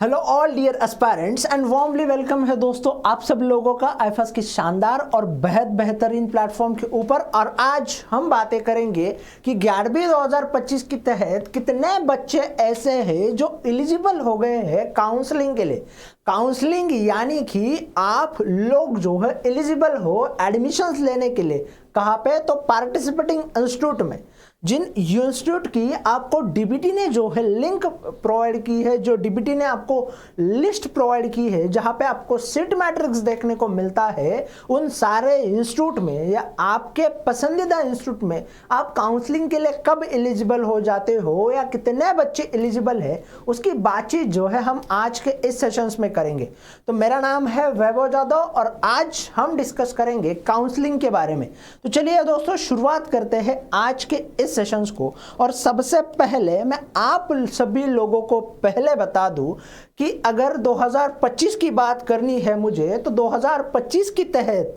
Hello all dear aspirants and warmly welcome है दोस्तों आप सब लोगों का आईएफएस की शानदार और बेहद बेहतरीन प्लेटफॉर्म के ऊपर। और आज हम बातें करेंगे कि 11वीं 2025 के तहत कितने बच्चे ऐसे हैं जो एलिजिबल हो गए हैं काउंसलिंग के लिए। काउंसलिंग यानी कि आप लोग जो है एलिजिबल हो एडमिशंस लेने के लिए। कहाँ पे? तो पार्टिसिपेटिंग इंस्टीट्यूट में। जिन इंस्टीट्यूट की आपको डीबीटी ने जो है लिंक प्रोवाइड की है, जो डीबीटी ने आपको लिस्ट प्रोवाइड की है जहां पे आपको सीट मैट्रिक्स देखने को मिलता है, उन सारे इंस्टीट्यूट में या आपके पसंदीदा इंस्टीट्यूट में आप काउंसलिंग के लिए कब एलिजिबल हो जाते हो या कितने बच्चे एलिजिबल है, उसकी बातचीत जो है हम आज के इस सेशंस में करेंगे। तो मेरा नाम है वैभव जादव और आज हम डिस्कस करेंगे काउंसलिंग के बारे में। तो चलिए दोस्तों शुरुआत करते हैं आज के इस सेशंस को। और सबसे पहले मैं आप सभी लोगों को पहले बता दूं कि अगर 2025 की बात करनी है मुझे, तो 2025 के तहत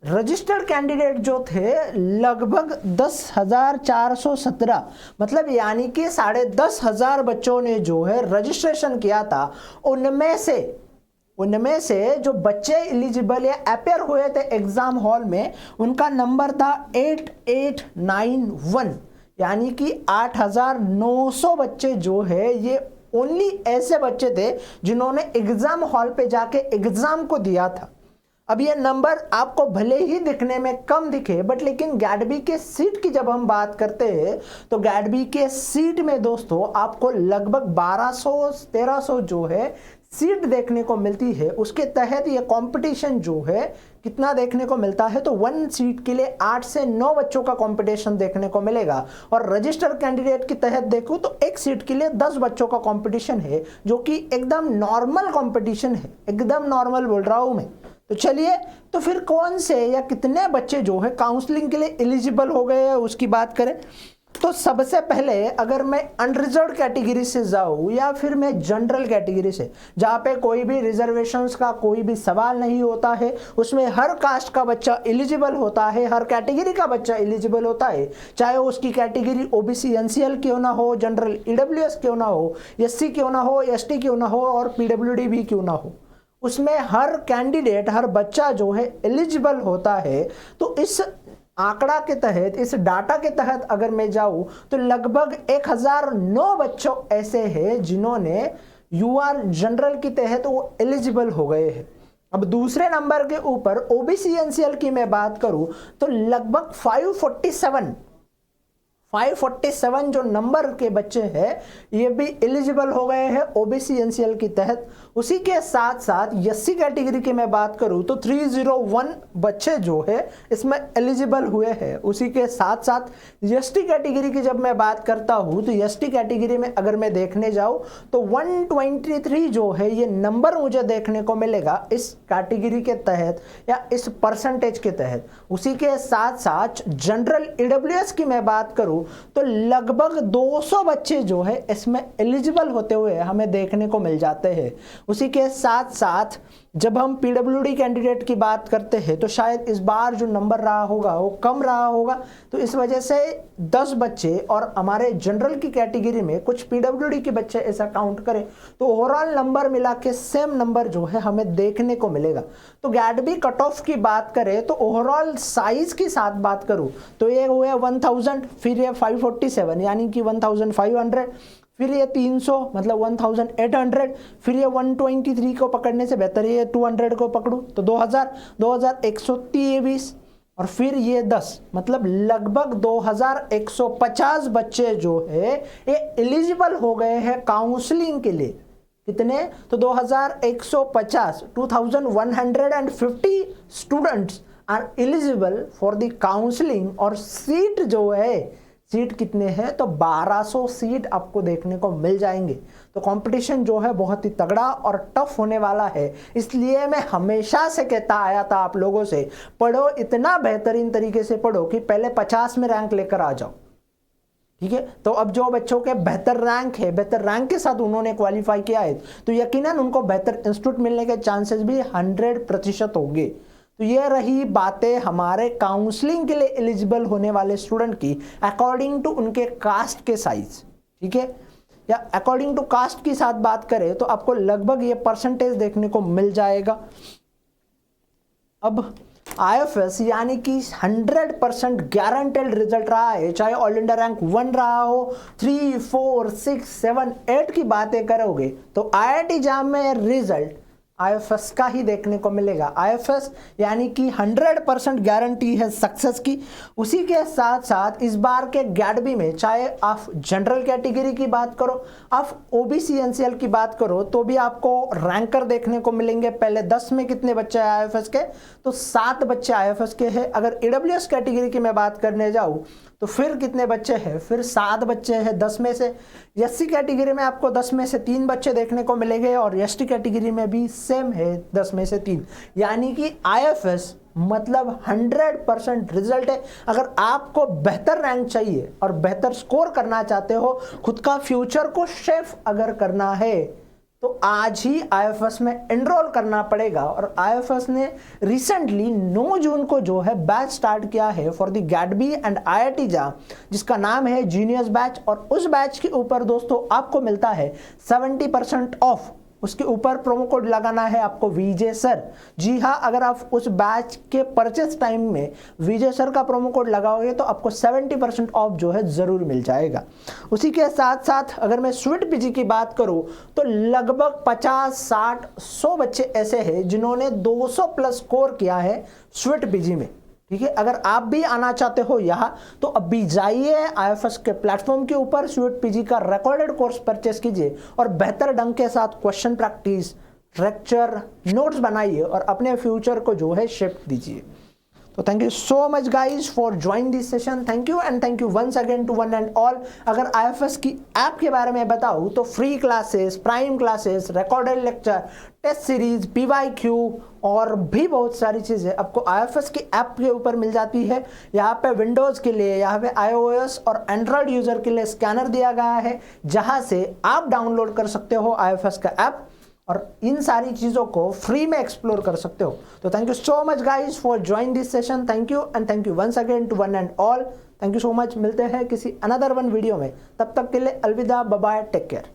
रजिस्टर्ड कैंडिडेट जो थे लगभग 10,417, मतलब यानी कि 10,500 बच्चों ने जो है रजिस्ट्रेशन किया था। उनमें से जो बच्चे एलिजिबल या अपेयर हुए थे एग्जाम हॉल में, उनका नंबर था 8891, यानी कि 8,900 बच्चे जो है ये ओनली ऐसे बच्चे थे जिन्होंने एग्जाम हॉल पे जाके एग्जाम को दिया था। अब ये नंबर आपको भले ही दिखने में कम दिखे, बट लेकिन गैडबी के सीट की जब हम बात करते हैं तो गैडबी के सीट में दोस्तों आपको लगभग 1200-1300 जो है सीट देखने को मिलती है। उसके तहत ये कंपटीशन जो है कितना देखने को मिलता है, तो 1 सीट के लिए 8 से 9 बच्चों का कंपटीशन देखने को मिलेगा। और रजिस्टर्ड कैंडिडेट के तहत देखूं तो 1 सीट के लिए 10 बच्चों का कंपटीशन है, जो कि एकदम नॉर्मल कंपटीशन है, एकदम नॉर्मल बोल रहा हूं मैं। तो चलिए, तो फिर कौन से या कितने बच्चे जो है काउंसलिंग के लिए एलिजिबल हो गए हैं उसकी बात करें। तो सबसे पहले अगर मैं अनरिजर्व्ड कैटेगरी से जाऊं या फिर मैं जनरल कैटेगरी से, जहां पे कोई भी रिजर्वेशंस का कोई भी सवाल नहीं होता है, उसमें हर कास्ट का बच्चा एलिजिबल होता है, हर कैटेगरी का बच्चा एलिजिबल होता है, चाहे उसकी कैटेगरी ओबीसी एनसीएल क्यों ना हो, जनरल ईडब्ल्यूएस क्यों ना हो, एससी क्यों ना हो, एसटी क्यों ना हो और पीडब्ल्यूडी भी क्यों ना हो, उसमें हर कैंडिडेट, हर बच्चा जो है एलिजिबल होता है। तो इस आंकड़ा के तहत, इस डाटा के तहत अगर मैं जाऊं तो लगभग 1009 बच्चों ऐसे हैं जिन्होंने यूआर जनरल के तहत वो एलिजिबल हो गए हैं। अब दूसरे नंबर के ऊपर ओबीसी एनसीएल की मैं बात करूं तो लगभग 547 जो नंबर के बच्चे हैं ये भी एलिजिबल हो गए हैं ओबीसी एनसीएल के तहत। उसी के साथ साथ एससी कैटेगरी की मैं बात करूं तो 301 बच्चे जो है इसमें एलिजिबल हुए हैं। उसी के साथ साथ एसटी कैटेगरी की जब मैं बात करता हूं तो एसटी कैटेगरी में अगर मैं देखने जाऊं तो 123 जो है ये नंबर मुझे देखने को मिलेगा इस कैटेगरी के तहत या इस परसेंटेज के तहत। उसी के साथ साथ जनरल ईडब्ल्यूएस की मैं बात करूं तो लगभग 200 बच्चे जो है इसमें एलिजिबल होते हुए हमें देखने को मिल जाते हैं। उसी के साथ साथ जब हम पीडब्ल्यूडी कैंडिडेट की बात करते हैं तो शायद इस बार जो नंबर रहा होगा वो कम रहा होगा, तो इस वजह से 10 बच्चे और हमारे जनरल की कैटेगरी में कुछ पीडब्ल्यूडी के बच्चे ऐसा काउंट करें तो ओवरऑल नंबर मिला के सेम नंबर जो है हमें देखने को मिलेगा। तो गैडबी कट ऑफ की बात करें तो ओवरऑल साइज की साथ बात करूं तो ये हुए 1000, फिर ये 547 यानी कि 1500, फिर ये 300 मतलब 1800, फिर ये 123 को पकड़ने से बेहतर है ये 200 को पकड़ूं तो 2000, 2123 और फिर ये 10 मतलब लगभग 2150 बच्चे जो है ये एलिजिबल हो गए हैं काउंसलिंग के लिए। कितने? तो 2150, 2150 students are eligible for the counselling. और सीट जो है, सीट कितने हैं? तो 1200 सीट आपको देखने को मिल जाएंगे। तो कंपटीशन जो है बहुत ही तगड़ा और टफ होने वाला है। इसलिए मैं हमेशा से कहता आया था आप लोगों से, पढ़ो, इतना बेहतरीन तरीके से पढ़ो कि पहले 50 में रैंक लेकर आ जाओ। ठीक है, तो अब जो बच्चों के बेहतर रैंक है, बेहतर रैंक के साथ उन्होंने क्वालिफाई किया है तो यकीनन उनको बेहतर इंस्टीट्यूट मिलने के चांसेस भी 100% होंगे। तो ये रही बातें हमारे काउंसलिंग के लिए एलिजिबल होने वाले स्टूडेंट की अकॉर्डिंग टू उनके कास्ट के साइज। ठीक है, या अकॉर्डिंग टू कास्ट की साथ बात करें तो आपको लगभग ये परसेंटेज देखने को मिल जाएगा। अब IFS यानी कि 100% गारंटेड रिजल्ट रहा है, चाहे ऑल इंडिया रैंक 1 रहा हो, 3, 4, 6, 7, 8 की बातें करोगे तो IIT JAM में रिजल्ट IFS का ही देखने को मिलेगा। IFS यानी कि 100% गारंटी है सक्सेस की। उसी के साथ साथ इस बार के गैडबी में चाहे आप जनरल कैटेगरी की बात करो, आप OBC NCL की बात करो, तो भी आपको रैंकर देखने को मिलेंगे। पहले 10 में कितने बच्चे हैं IFS के, तो 7 बच्चे IFS के हैं। अगर EWS कैटेगरी की मैं बात करने जाऊँ तो फिर कितने बच्चे हैं, फिर 7 बच्चे हैं 10 में से। SC कैटेगरी में आपको 10 में से 3 बच्चे देखने को मिलेंगे और ST कैटेगरी में भी सेम है 10 में से 3, यानी कि IFS मतलब 100% रिजल्ट है। अगर आपको बेहतर रैंक चाहिए और बेहतर स्कोर करना चाहते हो, खुद का फ्यूचर को शेफ अगर करना है तो आज ही IFS में एनरोल करना पड़ेगा। और IFS ने रिसेंटली 9 जून को जो है बैच स्टार्ट किया है फॉर द गैडबी एंड IIT JAM, जिसका नाम है जीनियस बैच। और उस बैच के ऊपर दोस्तों आपको मिलता है 70% ऑफ। उसके ऊपर प्रोमो कोड लगाना है आपको विजय सर। जी हाँ, अगर आप उस बैच के परचेस टाइम में विजय सर का प्रोमो कोड लगाओगे तो आपको 70% ऑफ जो है ज़रूर मिल जाएगा। उसी के साथ साथ अगर मैं स्वीट पीजी की बात करूं तो लगभग 50, 60, 100 बच्चे ऐसे हैं जिन्होंने 200 प्लस स्कोर किया है स्वीट पीजी में। ठीक है, अगर आप भी आना चाहते हो यहाँ तो अभी जाइए IFS के प्लेटफॉर्म के ऊपर, स्वीट पीजी का रिकॉर्डेड कोर्स परचेस कीजिए और बेहतर ढंग के साथ क्वेश्चन प्रैक्टिस, लेक्चर, नोट्स बनाइए और अपने फ्यूचर को जो है शेप दीजिए। तो thank you so much guys for join this session. Thank you and thank you once again to one and all. अगर IFS की ऐप के बारे में बताऊँ तो free classes, prime classes, recorded lecture, test series, PYQ और भी बहुत सारी चीज़ें आपको IFS की ऐप के ऊपर मिल जाती है। यहाँ पे विंडोज़ के लिए, यहाँ पे iOS और एंड्रॉयड यूज़र के लिए स्कैनर दिया गया है, जहाँ से आप डाउनलोड कर सकते हो IFS का ऐप और इन सारी चीज़ों को फ्री में एक्सप्लोर कर सकते हो। तो thank you so much guys for join this session. Thank you and thank you once again to one and all. Thank you so much. मिलते हैं किसी अनदर वन वीडियो में, तब तक के लिए अलविदा, बाय बाय, टेक केयर।